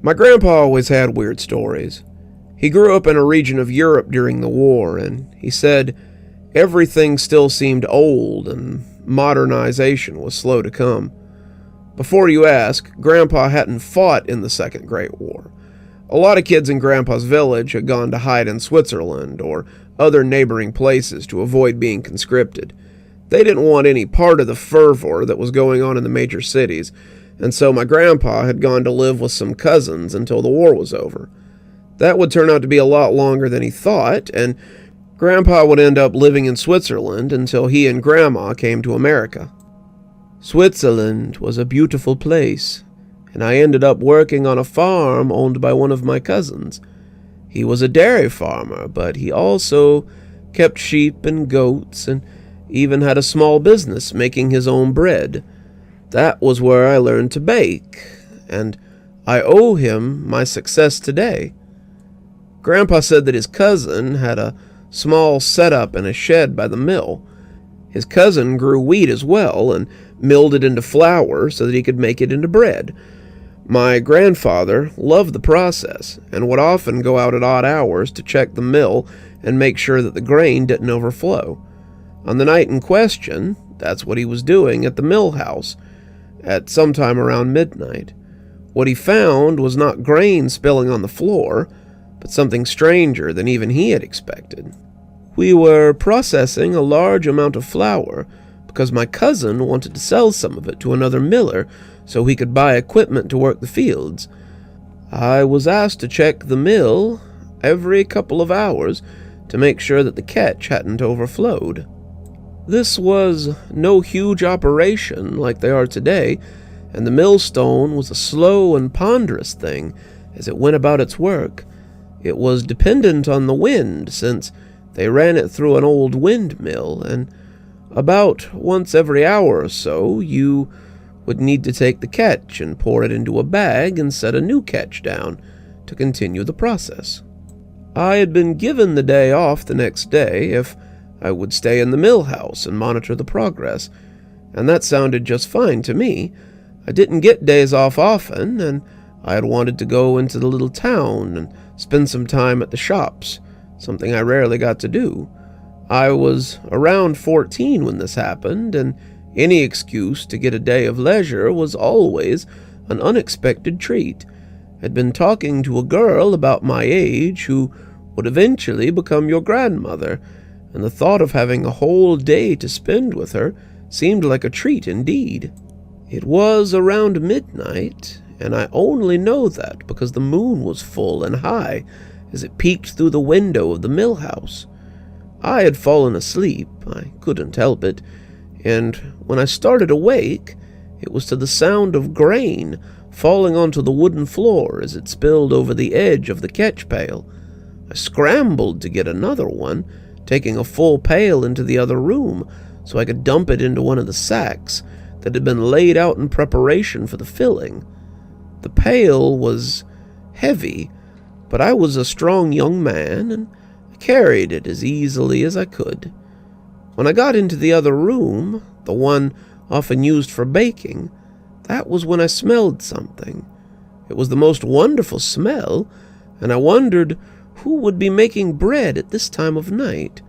My grandpa always had weird stories. He grew up in a region of Europe during the war, and he said everything still seemed old and modernization was slow to come. Before you ask, Grandpa hadn't fought in the Second Great War. A lot of kids in Grandpa's village had gone to hide in Switzerland or other neighboring places to avoid being conscripted. They didn't want any part of the fervor that was going on in the major cities, and so my grandpa had gone to live with some cousins until the war was over. That would turn out to be a lot longer than he thought, and Grandpa would end up living in Switzerland until he and Grandma came to America. Switzerland was a beautiful place, and I ended up working on a farm owned by one of my cousins. He was a dairy farmer, but he also kept sheep and goats and even had a small business making his own bread. That was where I learned to bake, and I owe him my success today. Grandpa said that his cousin had a small setup in a shed by the mill. His cousin grew wheat as well and milled it into flour so that he could make it into bread. My grandfather loved the process and would often go out at odd hours to check the mill and make sure that the grain didn't overflow. On the night in question, that's what he was doing at the mill house at sometime around midnight. What he found was not grain spilling on the floor, but something stranger than even he had expected. We were processing a large amount of flour because my cousin wanted to sell some of it to another miller so he could buy equipment to work the fields. I was asked to check the mill every couple of hours to make sure that the catch hadn't overflowed. This was no huge operation like they are today, and the millstone was a slow and ponderous thing as it went about its work. It was dependent on the wind, since they ran it through an old windmill, and about once every hour or so, you would need to take the catch and pour it into a bag and set a new catch down to continue the process. I had been given the day off the next day if I would stay in the mill house and monitor the progress, and that sounded just fine to me. I didn't get days off often, and I had wanted to go into the little town and spend some time at the shops, something I rarely got to do. I was around 14 when this happened, and any excuse to get a day of leisure was always an unexpected treat. I'd been talking to a girl about my age who would eventually become your grandmother, and the thought of having a whole day to spend with her seemed like a treat indeed. It was around midnight, and I only know that because the moon was full and high as it peeked through the window of the mill house. I had fallen asleep, I couldn't help it, and when I started awake, it was to the sound of grain falling onto the wooden floor as it spilled over the edge of the catch pail. I scrambled to get another one, taking a full pail into the other room so I could dump it into one of the sacks that had been laid out in preparation for the filling. The pail was heavy, but I was a strong young man, and I carried it as easily as I could. When I got into the other room, the one often used for baking, that was when I smelled something. It was the most wonderful smell, and I wondered who would be making bread at this time of night.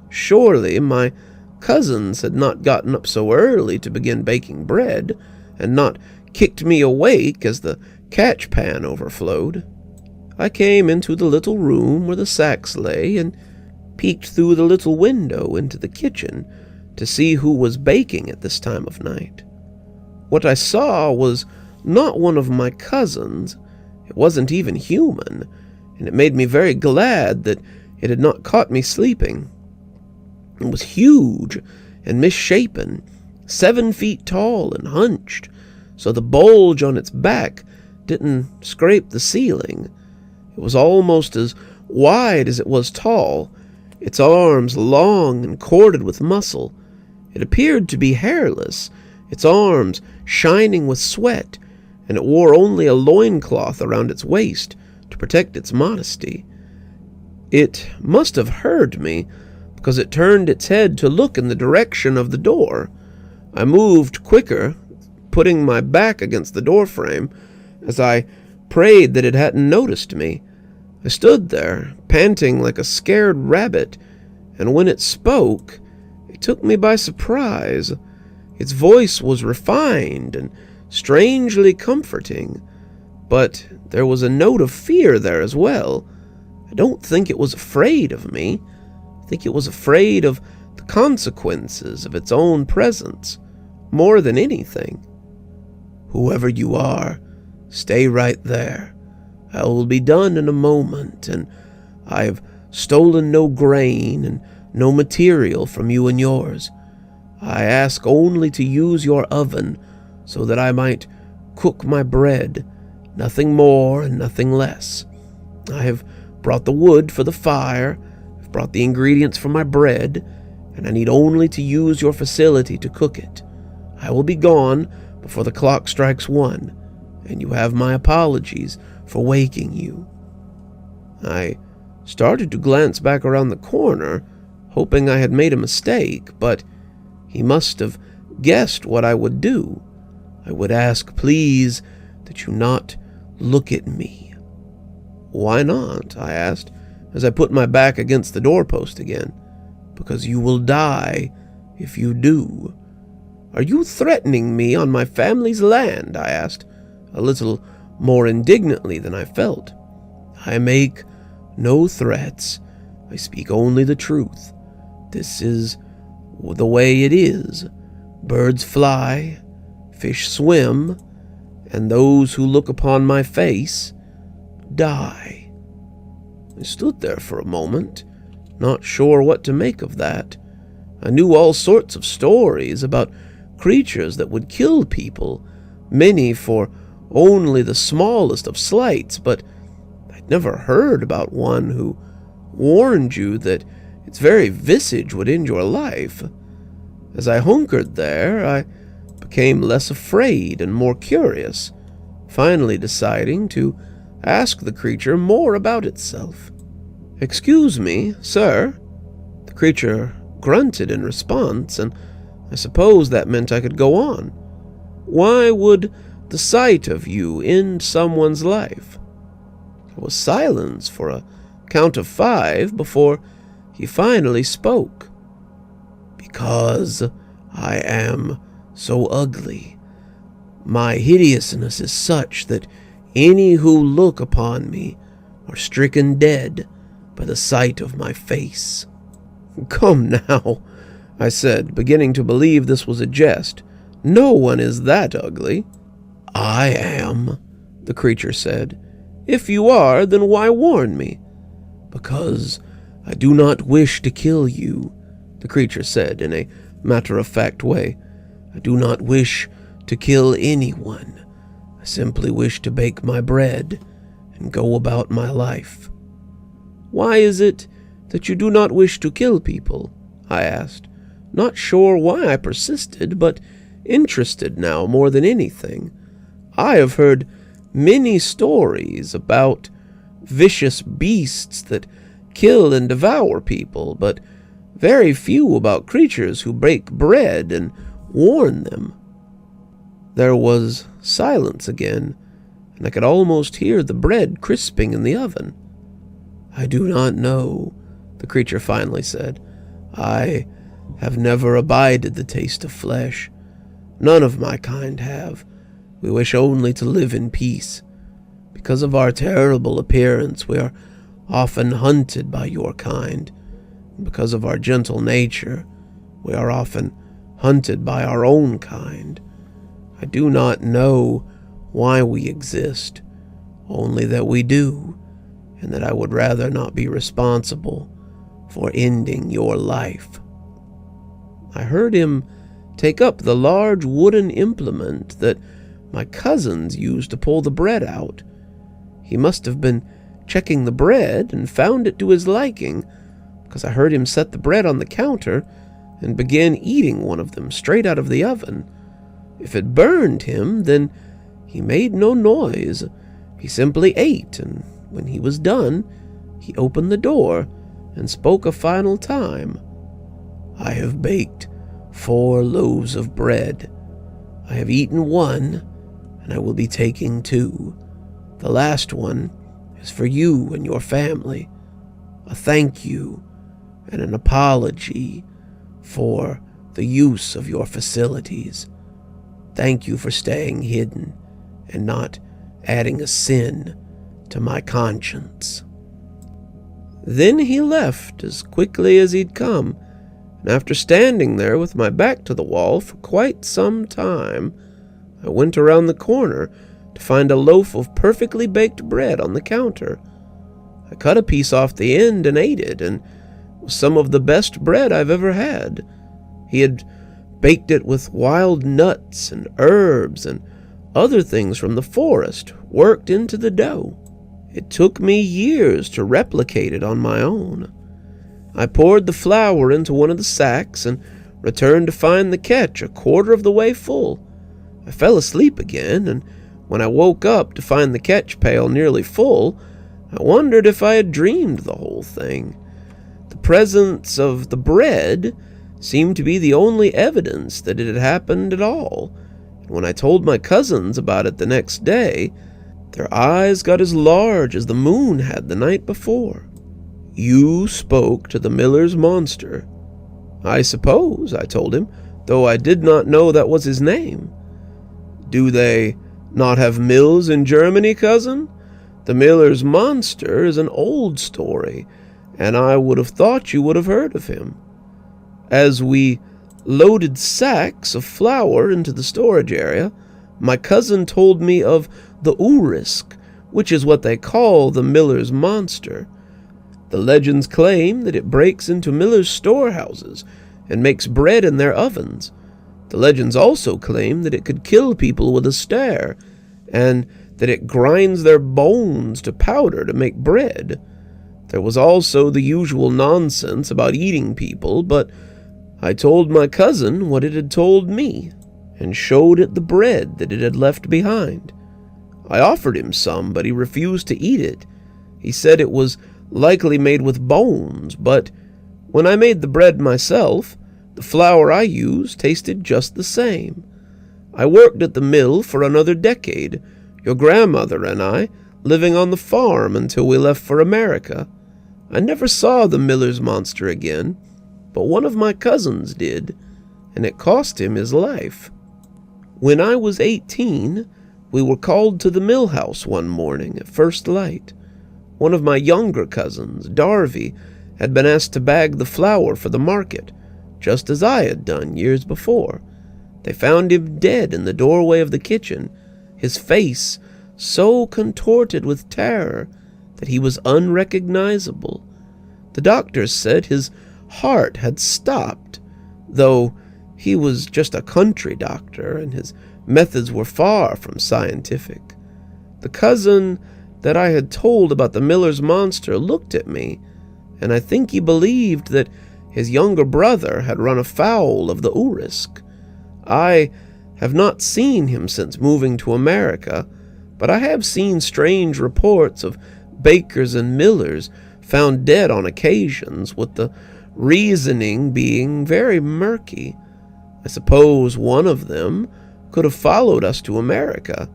Surely my cousins had not gotten up so early to begin baking bread, and not kicked me awake as the catch pan overflowed. I came into the little room where the sacks lay, and peeked through the little window into the kitchen to see who was baking at this time of night. What I saw was not one of my cousins. It wasn't even human, and it made me very glad that it had not caught me sleeping. It was huge and misshapen, 7 feet tall and hunched, so the bulge on its back didn't scrape the ceiling. It was almost as wide as it was tall, its arms long and corded with muscle. It appeared to be hairless, its arms shining with sweat, and it wore only a loincloth around its waist to protect its modesty. It must have heard me, because it turned its head to look in the direction of the door. I moved quicker, putting my back against the doorframe, as I prayed that it hadn't noticed me. I stood there, panting like a scared rabbit, and when it spoke, it took me by surprise. Its voice was refined and strangely comforting, but there was a note of fear there as well. I don't think it was afraid of me. I think it was afraid of the consequences of its own presence, more than anything. "Whoever you are, stay right there. I will be done in a moment, and I have stolen no grain and no material from you and yours. I ask only to use your oven so that I might cook my bread, nothing more and nothing less. I have brought the wood for the fire, I've brought the ingredients for my bread, and I need only to use your facility to cook it. I will be gone before the clock strikes 1, and you have my apologies for waking you." I started to glance back around the corner, hoping I had made a mistake, but he must have guessed what I would do. I would ask, "Please, that you not look at me." "Why not?" I asked, as I put my back against the doorpost again. "Because you will die if you do." "Are you threatening me on my family's land?" I asked, a little more indignantly than I felt. "I make no threats. I speak only the truth. This is the way it is. Birds fly, fish swim, and those who look upon my face die." I stood there for a moment, not sure what to make of that. I knew all sorts of stories about creatures that would kill people, many for only the smallest of slights, but I'd never heard about one who warned you that its very visage would end your life. As I hunkered there, I became less afraid and more curious, finally deciding to ask the creature more about itself. "Excuse me, sir." The creature grunted in response, and I suppose that meant I could go on. "Why would the sight of you end someone's life?" There was silence for a count of 5 before he finally spoke. "Because I am so ugly. My hideousness is such that any who look upon me are stricken dead by the sight of my face." "Come now," I said, beginning to believe this was a jest. "No one is that ugly." "I am," the creature said. "If you are, then why warn me?" "Because I do not wish to kill you," the creature said in a matter-of-fact way. "I do not wish to kill anyone. I simply wish to bake my bread and go about my life." "Why is it that you do not wish to kill people?" I asked, not sure why I persisted, but interested now more than anything. I have heard many stories about vicious beasts that kill and devour people, but very few about creatures who bake bread and warn them. There was silence again, and I could almost hear the bread crisping in the oven. "I do not know," the creature finally said. "I have never abided the taste of flesh. None of my kind have. We wish only to live in peace. Because of our terrible appearance, we are often hunted by your kind. And because of our gentle nature, we are often hunted by our own kind. I do not know why we exist, only that we do, and that I would rather not be responsible for ending your life." I heard him take up the large wooden implement that my cousins used to pull the bread out. He must have been checking the bread and found it to his liking, because I heard him set the bread on the counter and begin eating one of them straight out of the oven. If it burned him, then he made no noise. He simply ate, and when he was done, he opened the door and spoke a final time. "I have baked 4 loaves of bread. I have eaten 1, and I will be taking 2. The last one is for you and your family. A thank you and an apology for the use of your facilities. Thank you for staying hidden and not adding a sin to my conscience." Then he left as quickly as he'd come, and after standing there with my back to the wall for quite some time, I went around the corner to find a loaf of perfectly baked bread on the counter. I cut a piece off the end and ate it, and it was some of the best bread I've ever had. He had baked it with wild nuts and herbs and other things from the forest worked into the dough. It took me years to replicate it on my own. I poured the flour into one of the sacks and returned to find the catch a quarter of the way full. I fell asleep again, and when I woke up to find the catch pail nearly full, I wondered if I had dreamed the whole thing. The presence of the bread seemed to be the only evidence that it had happened at all, and when I told my cousins about it the next day, their eyes got as large as the moon had the night before. "You spoke to the miller's monster." "I suppose," I told him, though I did not know that was his name. "Do they not have mills in Germany, cousin? The miller's monster is an old story, and I would have thought you would have heard of him." As we loaded sacks of flour into the storage area, my cousin told me of the urisk, which is what they call the miller's monster. The legends claim that it breaks into millers' storehouses and makes bread in their ovens. The legends also claim that it could kill people with a stare, and that it grinds their bones to powder to make bread. There was also the usual nonsense about eating people, but I told my cousin what it had told me, and showed it the bread that it had left behind. I offered him some, but he refused to eat it. He said it was likely made with bones, but when I made the bread myself, the flour I used tasted just the same. I worked at the mill for another decade, your grandmother and I living on the farm until we left for America. I never saw the miller's monster again, but one of my cousins did, and it cost him his life. When I was 18, we were called to the mill house one morning at first light. One of my younger cousins, Darby, had been asked to bag the flour for the market, just as I had done years before. They found him dead in the doorway of the kitchen, his face so contorted with terror that he was unrecognizable. The doctors said his heart had stopped, though he was just a country doctor and his methods were far from scientific. The cousin that I had told about the miller's monster looked at me, and I think he believed that his younger brother had run afoul of the urisk. I have not seen him since moving to America, but I have seen strange reports of bakers and millers found dead on occasions, with the reasoning being very murky. I suppose one of them could have followed us to America,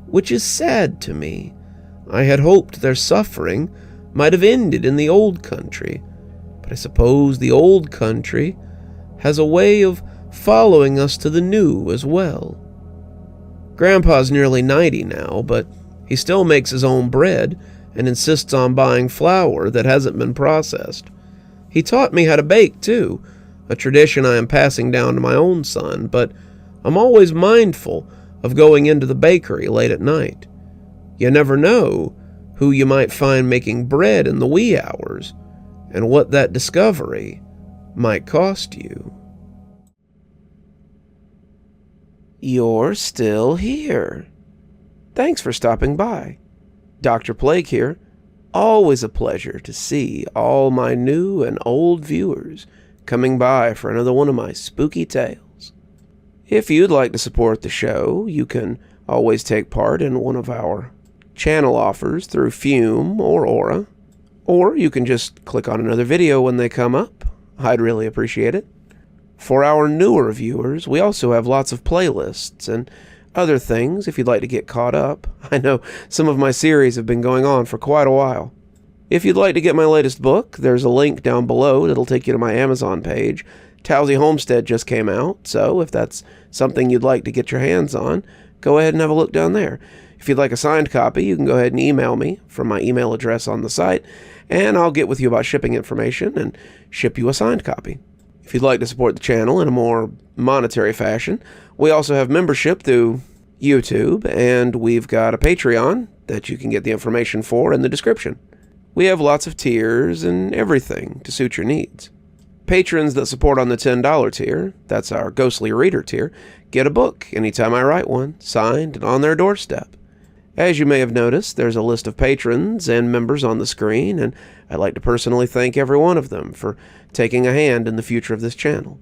which is sad to me. I had hoped their suffering might have ended in the old country, but I suppose the old country has a way of following us to the new as well. Grandpa's nearly 90 now, but he still makes his own bread and insists on buying flour that hasn't been processed. He taught me how to bake, too, a tradition I am passing down to my own son, but I'm always mindful of going into the bakery late at night. You never know who you might find making bread in the wee hours, and what that discovery might cost you. You're still here. Thanks for stopping by. Dr. Plague here. Always a pleasure to see all my new and old viewers coming by for another one of my spooky tales. If you'd like to support the show, you can always take part in one of our channel offers through Fume or Aura, or you can just click on another video when they come up. I'd really appreciate it. For our newer viewers, we also have lots of playlists, and other things if you'd like to get caught up. I know some of my series have been going on for quite a while. If you'd like to get my latest book, there's a link down below that'll take you to my Amazon page. Towesey Homestead just came out, so if that's something you'd like to get your hands on, go ahead and have a look down there. If you'd like a signed copy, you can go ahead and email me from my email address on the site, and I'll get with you about shipping information and ship you a signed copy. If you'd like to support the channel in a more monetary fashion, we also have membership through YouTube, and we've got a Patreon that you can get the information for in the description. We have lots of tiers and everything to suit your needs. Patrons that support on the $10 tier, that's our Ghostly Reader tier, get a book anytime I write one, signed and on their doorstep. As you may have noticed, there's a list of patrons and members on the screen, and I'd like to personally thank every one of them for taking a hand in the future of this channel.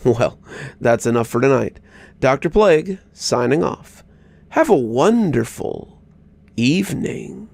Well, that's enough for tonight. Dr. Plague, signing off. Have a wonderful evening.